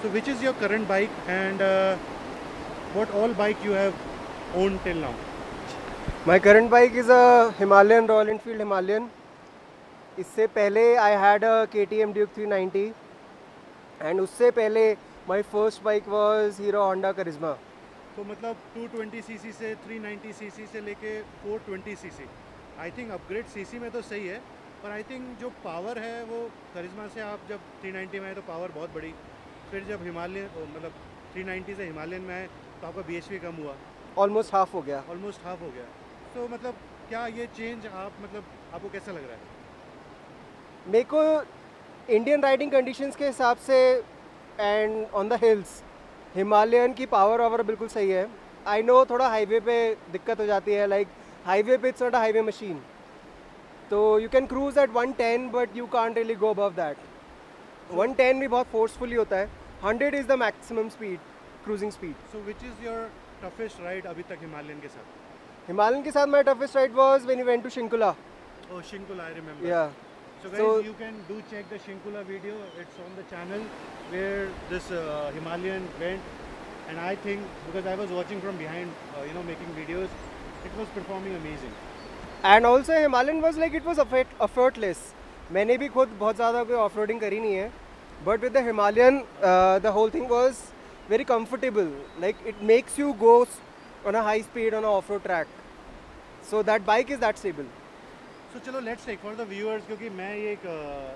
So which is your current bike and what all bike you have owned till now? My current bike is a Himalayan, Royal Enfield Himalayan. इससे पहले I had a KTM Duke 390 and उससे पहले my first bike was Hero Honda Charisma. तो मतलब 220cc से 390cc से लेके 420cc, I think upgrade CC में तो सही है, पर आई थिंक जो पावर है वो करिश्मा से आप जब 390 में आए तो पावर बहुत बड़ी, फिर जब हिमालयन मतलब 390 से हिमालयन में आए तो आपका BHP कम हुआ, ऑलमोस्ट हाफ हो गया. तो मतलब क्या ये चेंज आप मतलब आपको कैसा लग रहा है? मेरे को इंडियन राइडिंग कंडीशंस के हिसाब से and on the hills Himalayan की पावर बिल्कुल सही है. आई नो थोड़ा हाईवे पे दिक्कत हो जाती है, लाइक हाईवे पे it's not a highway machine, तो you can cruise at 110 but you can't really go above that. 110 भी बहुत फोर्सफुली होता है. 100 is the maximum speed, cruising speed. So which is your toughest ride अभी तक Himalayan के साथ? हिमालयन के साथ my toughest ride was when we went to Shinkula. Oh, Shinkula, I remember. Yeah. So guys, you can do check the Shinkula video. It's on the channel where this Himalayan went, and I think because I was watching from behind, making videos, it was performing amazing. And also Himalayan was like it was effortless. मैंने भी खुद बहुत ज़्यादा कोई off roading करी नहीं है, but with the Himalayan, the whole thing was very comfortable. Like it makes you go on a high speed on a off-road track. So that bike is that stable. So चलो let's take for the viewers, क्योंकि मैं ये एक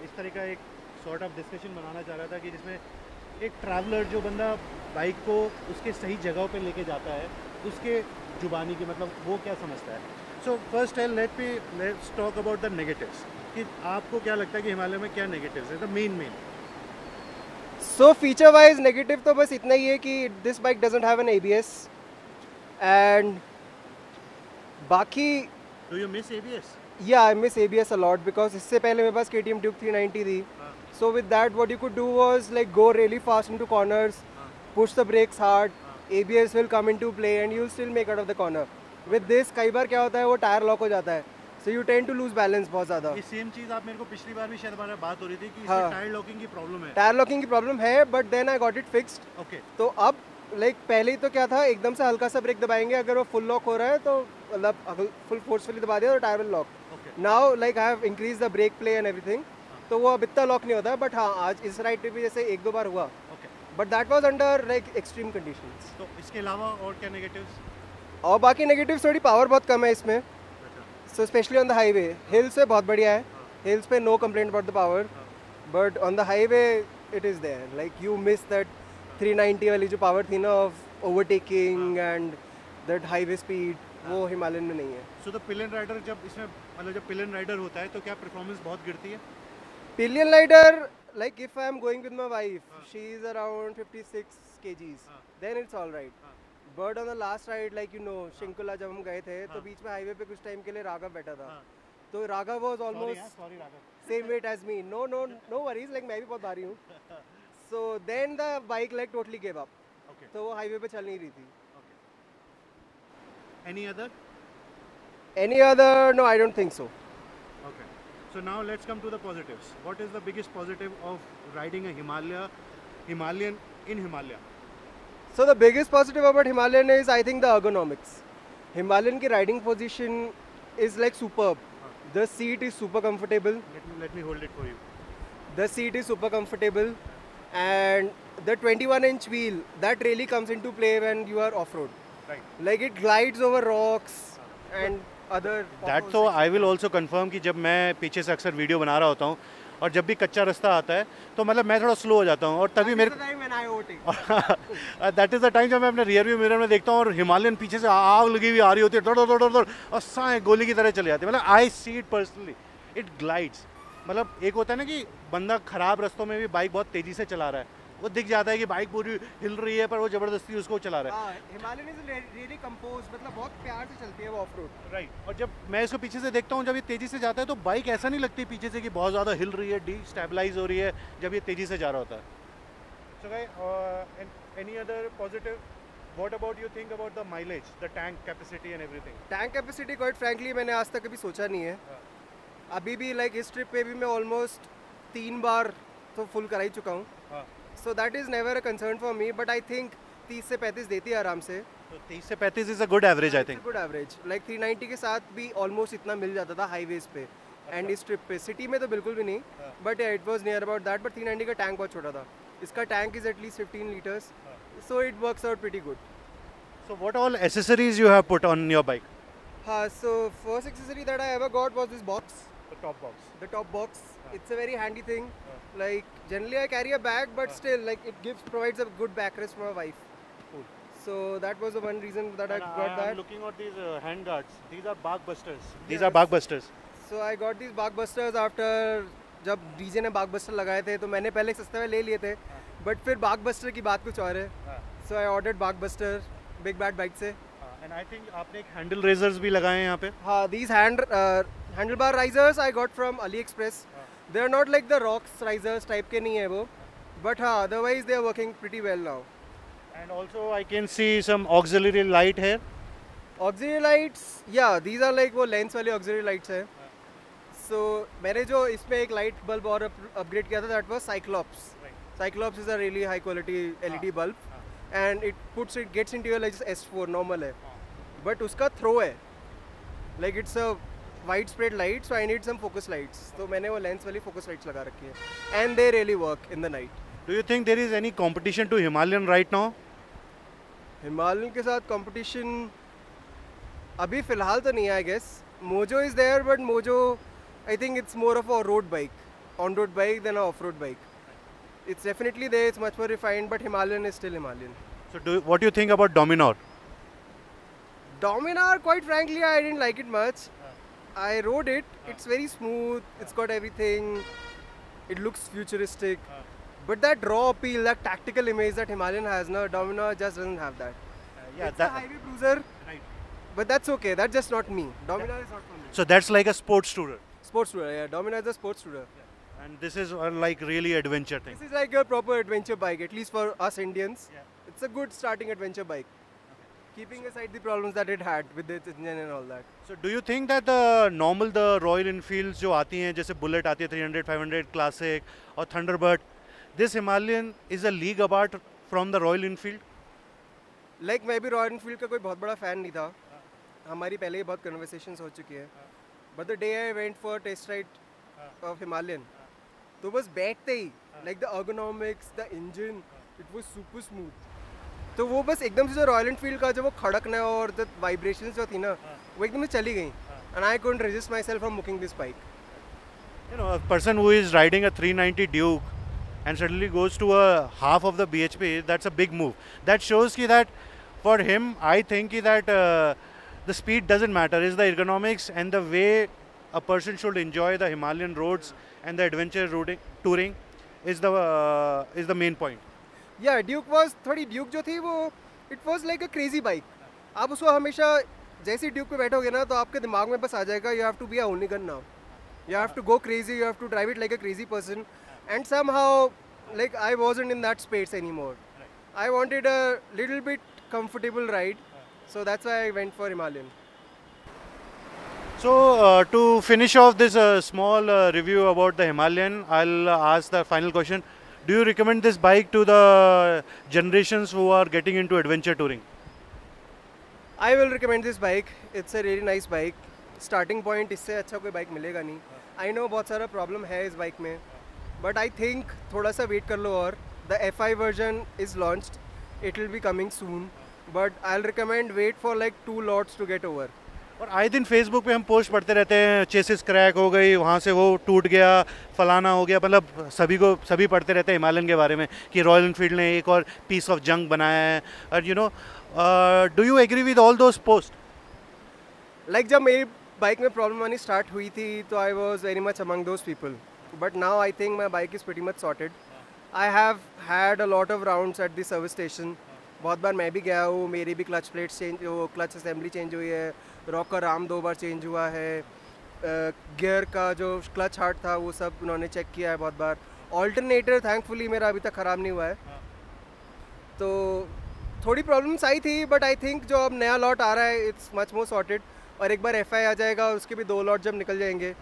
इस तरह का एक sort of discussion बनाना चाह रहा था कि जिसमें एक ट्रैवलर जो बंदा बाइक को उसके सही जगहों पे लेके जाता है उसके जुबानी की मतलब वो क्या समझता है. So first let's talk about the negatives, कि आपको क्या लगता है कि हिमालय में क्या नेगेटिव्स है, the main. So feature wise negative तो बस इतना ही है कि this bike doesn't have an ABS and बाकी do you miss ABS? Yeah, I miss ABS a lot because इससे पहले मेरे पास KTM Duke 390 थी. So with that what you could do was like go really fast into corners, push the brakes hard, ABS will come into play and you'll still make out of the corner. With this कई बार क्या होता है वो tyre lock हो जाता है, so you tend to lose balance बहुत ज़्यादा. ये सेम चीज़ आप मेरे को पिछली बार भी शायद हमारा बात हो रही थी कि इसमें टायर लॉकिंग की प्रॉब्लम है. टायर लॉकिंग की प्रॉब्लम है but then I got it fixed. Okay. तो अब लाइक पहले तो क्या था, एकदम से हल्का सा ब्रेक दबाएंगे, अगर वो फुल लॉक हो रहा है तो मतलब फुल फोर्सफुली दबा दिया तो tyre will lock. Now like I have increase the brake play and everything, तो वो अब इतना लॉक नहीं होता है. बट हाँ, आज इस राइड पे भी जैसे एक दो बार हुआ, but that was under like extreme conditions. तो इसके अलावा और क्या नेगेटिव्स? और बाकी नेगेटिव्स थोड़ी पावर बहुत कम है इसमें, so specially on the highway. Hills पे बहुत बढ़िया है, हिल्स पे no complaint about the power, but on the highway it is there. Like you miss that 390 वाली जो पावर थी ना of overtaking and that highway speed, वो हिमालयन में नहीं है. सो द पिलियन राइडर जब इसमें मतलब जब पिलियन राइडर होता है तो क्या परफॉर्मेंस बहुत गिरती है? Pillion rider like if I am going with my wife, she is around 56 kgs, then it's all right. But on the last ride like you know Shinkula जब हम गए थे तो बीच में हाईवे पे कुछ टाइम के लिए राघव बैठा था, तो Raghav was almost same weight as me. No worries, like मैं भी बहुत भारी हूँ. So then the bike like totally give up, तो वो हाईवे पे चल नहीं रही थी. Any other? No, I don't think so. Okay. So now let's come to the positives. What is the biggest positive of riding a Himalayan in Himalaya? So the biggest positive about Himalayan is I think the ergonomics. Himalayan की riding position is like superb. The seat is super comfortable. Let me hold it for you. The seat is super comfortable and the 21-inch wheel that really comes into play when you are off-road. Right. Like it glides over rocks and other. That तो I will also confirm कि जब मैं पीछे से अक्सर video बना रहा होता हूँ और जब भी कच्चा रास्ता आता है तो मतलब मैं थोड़ा स्लो हो जाता हूँ, और तभी मेरे दैट इज़ द टाइम जब मैं अपने रियर व्यू मिरर में देखता हूँ और हिमालयन पीछे से आग लगी हुई आ रही होती है, दौड़ दौड़ दौड़ दौड़ और साए गोली की तरह चले जाते हैं. मतलब I see it personally, it glides. मतलब एक होता है ना कि बंदा खराब रास्तों में भी बाइक बहुत तेज़ी से चला रहा है, वो दिख जाता है कि बाइक पूरी हिल रही है पर वो जबरदस्ती उसको चला रहा है. हिमालयन इज रियली कंपोज्ड, मतलब बहुत प्यार से चलती है वो ऑफ रोड. राइट. और जब मैं इसको पीछे से देखता हूँ जब ये तेज़ी से जाता है तो बाइक ऐसा नहीं लगती पीछे से कि बहुत ज़्यादा हिल रही है, डिस्टेबलाइज हो रही है जब ये तेज़ी से जा रहा होता है. So guys, any other positive? What about you think about the mileage, the tank capacity and everything? Tank capacity quite frankly मैंने आज तक कभी सोचा नहीं है. अभी भी लाइक इस ट्रिप पे भी मैं ऑलमोस्ट 3 बार तो फुल करा ही चुका हूँ. So that is never a concern for me, but I think 30 से 35 देती है आराम से. तो 30 से 35 is a good average I think. Good average, like 390 के साथ भी ऑलमोस्ट इतना मिल जाता था हाईवेज पे. एंड इस ट्रिप पे सिटी में तो बिल्कुल भी नहीं, but it was near about that. But 390 का टैंक बहुत छोटा था. इसका tank is at least 15 litres, so it works out pretty good. So what all accessories you have put on your bike? हाँ, so first accessory that I ever got was this box. The top box. The top box, it's a very handy thing. Like generally I carry a bag, but still like it provides a good backrest for my wife. Cool. So that was the one reason that I got that. I'm looking at these hand guards. These are bug busters. These Yes. are bug busters. So I got these bug busters after जब DJ ने bug buster लगाए थे, तो मैंने पहले सस्ते में ले लिए थे, but फिर bug buster की बात कुछ और है. So I ordered bug buster Big Bad Bike से. And I think आपने एक हैंडल रेजर्स भी लगाए हैं यहाँ पे. हाँ, these handlebar risers I got from AliExpress. They are not like the rocks risers type के नहीं है वो, but हाँ, otherwise they are working pretty well now. And also I can see some auxiliary light here. Auxiliary lights, yeah, these are like वो lens वाले auxiliary lights है. So मैंने जो इसमें एक लाइट बल्ब और अपग्रेड किया था, that was Cyclops. Cyclops is a really high quality LED bulb, and it gets into your like S4 normal है, but उसका throw है, like it's a widespread light, so I need some focus lights. तो मैंने वो lens वाली focus lights लगा रखी है, and they really work in the night. Do you think there is any competition to Himalayan right now? Himalayan के साथ competition अभी फिलहाल तो नहीं है, I guess. Mojo is there, but Mojo I think it's more of a road bike, on-road bike than a off-road bike. It's definitely there, it's much more refined, but Himalayan is still Himalayan. So what do you think about Dominar? Dominar, quite frankly, I didn't like it much. I rode it, it's very smooth, it's got everything, it looks futuristic. But that raw appeal, that tactical image that Himalayan has, no, Dominar just doesn't have that. Yeah, It's a highway cruiser, right. but that's okay, that's just not me. Dominar is not for me. So that's like a sports tourer. Sports tourer, yeah, Dominar is a sports tourer. And this is like really adventure thing. This is like a proper adventure bike, at least for us Indians. Yeah. It's a good starting adventure bike. Keeping aside the problems that it had with its engine and all that. So do you think that the Royal Enfields जो आती हैं, जैसे Bullet आती है 300, 500 Classic और Thunderbird, this Himalayan is a league apart from the Royal Enfield? Like मैं भी royal Enfield का कोई बहुत बड़ा फ़ैन नहीं था. हमारी पहले ही बहुत कन्वर्सेशंस हो चुकी है. But the day I went for test ride of Himalayan, तो बस बैठते ही, like the ergonomics, the engine, it was super smooth. तो वो बस एकदम से जो रॉयल एनफील्ड का जो वो खड़कना और द वाइब्रेशंस जो थी ना, वो एकदम से चली गई. And I couldn't resist myself from booking this bike. You know, a person who is riding a 390 Duke and suddenly goes to a half of the BHP, that's a big move. That shows that for him, I think that the speed doesn't matter. It's the ergonomics and the way a person should enjoy the Himalayan roads and the adventure touring is the main point. Yeah, Duke was थोड़ी Duke जो थी वो it was like a crazy bike. आप उसको हमेशा जैसे Duke पे बैठोगे ना, तो आपके दिमाग में बस आ जाएगा you have to be a hooligan now. You have to go crazy, you have to drive it like a crazy person. And somehow, like I wasn't in that space anymore. I wanted a little bit comfortable ride, so that's why I went for Himalayan. So to finish off this small review about the Himalayan, I'll ask the final question. Do you recommend this bike to the generations who are getting into adventure touring? I will recommend this bike. It's a really nice bike. Starting point इससे अच्छा कोई bike मिलेगा नहीं. I know बहुत सारा problem है इस bike में, but I think थोड़ा सा वेट कर लो और. The FI version is launched. It will be coming soon, but I'll recommend wait for like 2 lots to get over. और आए दिन फेसबुक पे हम पोस्ट पढ़ते रहते हैं, चेसिस क्रैक हो गई, वहाँ से वो टूट गया, फलाना हो गया, मतलब सभी पढ़ते रहते हैं हिमालयन के बारे में कि रॉयल एनफील्ड ने एक और पीस ऑफ जंग बनाया है. और you know, do you agree with all those post? लाइक जब मेरी बाइक में प्रॉब्लम आनी स्टार्ट हुई थी, तो I was very much among those people, but now I think my bike is pretty much sorted. I have had a lot of rounds at the service station. बहुत बार मैं भी गया हूँ, मेरी भी क्लच प्लेट्स चेंज, वो clutch assembly change हुई है, रॉकर आर्म 2 बार चेंज हुआ है, गियर का जो क्लच हार्ट था वो सब उन्होंने चेक किया है बहुत बार. ऑल्टरनेटर थैंकफुली मेरा अभी तक ख़राब नहीं हुआ है. तो थोड़ी प्रॉब्लम्स आई थी, बट आई थिंक जो अब नया लॉट आ रहा है इट्स मच मोर सॉर्टेड. और एक बार FI आ जाएगा, उसके भी 2 लॉट जब निकल जाएंगे,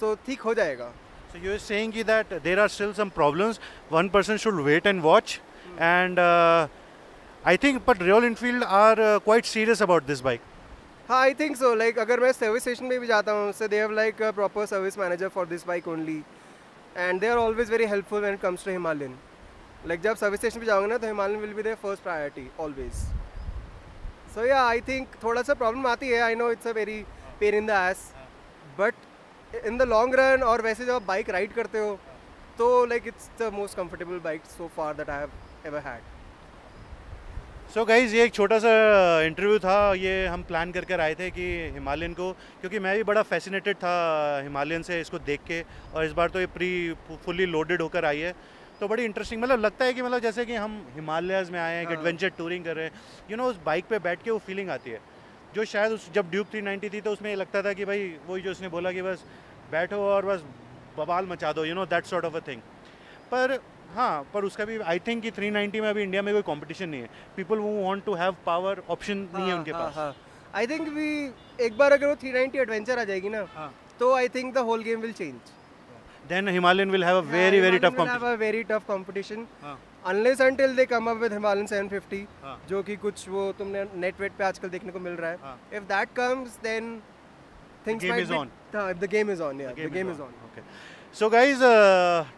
सो ठीक हो जाएगा. So you are saying that there are still some problems. One person should wait and watch, and I think, but Royal Enfield are quite serious about this bike. हाँ आई थिंक सो लाइक अगर मैं service station में भी जाता हूँ so they have like a proper service manager for this bike only and they are always very helpful when it comes to Himalayan. Like जब service station पे जाओगे ना तो Himalayan will be their first priority always. So yeah, I think थोड़ा सा problem आती है. I know it's a very pain in the ass, but in the long run और वैसे जब आप बाइक राइड करते हो तो like it's the most comfortable bike so far that I have ever had. So guys ये एक छोटा सा इंटरव्यू था. ये हम प्लान कर आए थे कि हिमालयन को, क्योंकि मैं भी बड़ा फैसिनेटेड था हिमालयन से इसको देख के, और इस बार तो ये फुल्ली लोडेड होकर आई है. तो बड़ी इंटरेस्टिंग, मतलब लगता है कि मतलब जैसे कि हम हिमालयाज़ में आए हैं, एक एडवेंचर टूरिंग कर रहे हैं. यू नो, उस बाइक पे बैठ के वो फीलिंग आती है जो शायद उस जब ड्यूक 390 थी तो उसमें लगता था कि भाई वही जो उसने बोला कि बस बैठो और बस बवाल मचा दो, you know, that sort of a thing. पर हाँ, पर उसका भी आई थिंक कि 390 में अभी इंडिया में कोई कंपटीशन नहीं है. पीपल वो want to have power option नहीं है उनके पास. आई थिंक वी एक बार अगर वो 390 एडवेंचर आ जाएगी ना तो I think the whole game will change. Then Himalayan will have a very tough competition. Unless until they come up with Himalayan 750 जो कि कुछ वो तुमने नेट वेट पे आजकल देखने को मिल रहा है. If that comes then things might be on. The game is on. या the game is on. Okay. So guys,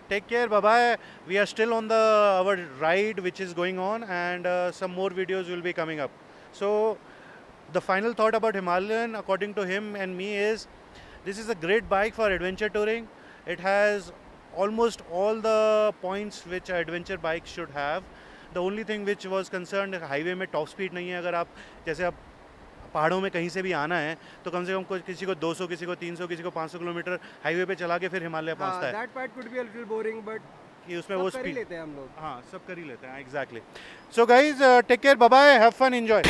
take care, bye bye. We are still on our ride which is going on, and some more videos will be coming up. So the final thought about Himalayan according to him and me is, this is a great bike for adventure touring. It has almost all the points which adventure bikes should have. The only thing which was concerned, highway में top speed नहीं है. अगर आप जैसे आप पहाड़ों में कहीं से भी आना है तो कम से कम किसी को 200, किसी को 300, किसी को 500 किलोमीटर हाईवे पे चला के फिर हिमालय पहुंचता है. That part could be a little boring, but कि उसमें वो स्पीड लेते हैं हम लोग. हाँ, सब कर ही लेते हैं. Exactly. So guys, take care, bye bye, have fun, enjoy.